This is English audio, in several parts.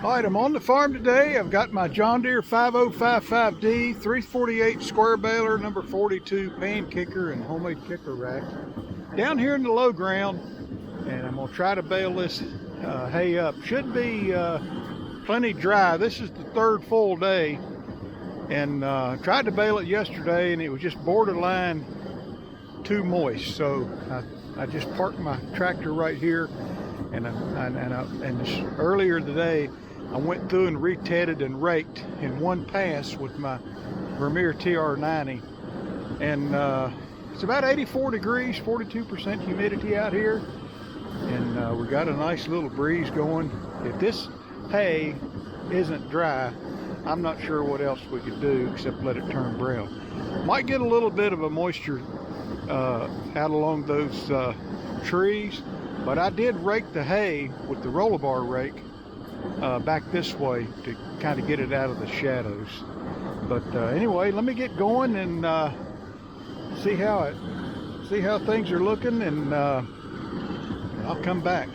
Alright, I'm on the farm today. I've got my John Deere 5055D 348 square baler, number 42 pan kicker and homemade kicker rack down here in the low ground, and I'm going to try to bale this hay up. Should be plenty dry. This is the third full day, and tried to bale it yesterday and it was just borderline too moist, so I just parked my tractor right here, and earlier today I went through and retedded and raked in one pass with my Vermeer TR90, and it's about 84 degrees, 42% humidity out here, and we got a nice little breeze going. If this hay isn't dry, I'm not sure what else we could do except let it turn brown. Might get a little bit of a moisture out along those trees, but I did rake the hay with the roller bar rake back this way to kind of get it out of the shadows. But anyway, let me get going and see how things are looking, and I'll come back.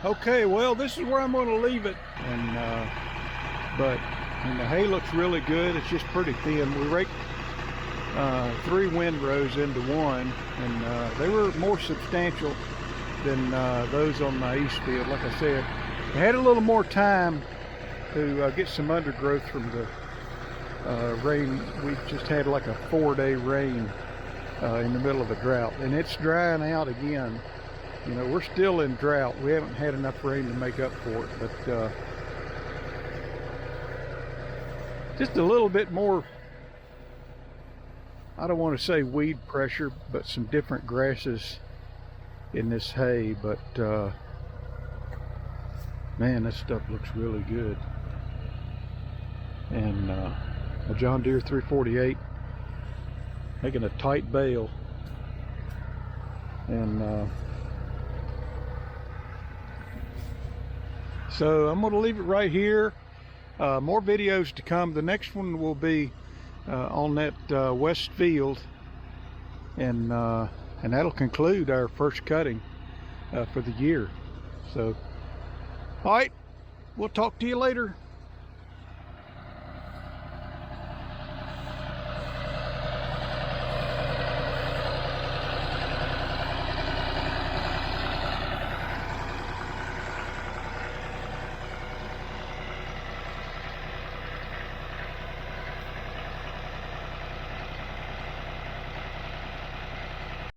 Okay, well, this is where I'm going to leave it, and the hay looks really good. It's just pretty thin. We raked 3 windrows into one, and they were more substantial than those on my east field. Like I said, I had a little more time to get some undergrowth from the rain. We just had like a 4-day rain in the middle of a drought, and it's drying out again. You know, we're still in drought. We haven't had enough rain to make up for it, but just a little bit more, I don't want to say weed pressure, but some different grasses in this hay. But man, this stuff looks really good. And a John Deere 348 making a tight bale. And so I'm going to leave it right here. More videos to come. The next one will be on that west field, and that'll conclude our first cutting for the year. So, all right, we'll talk to you later.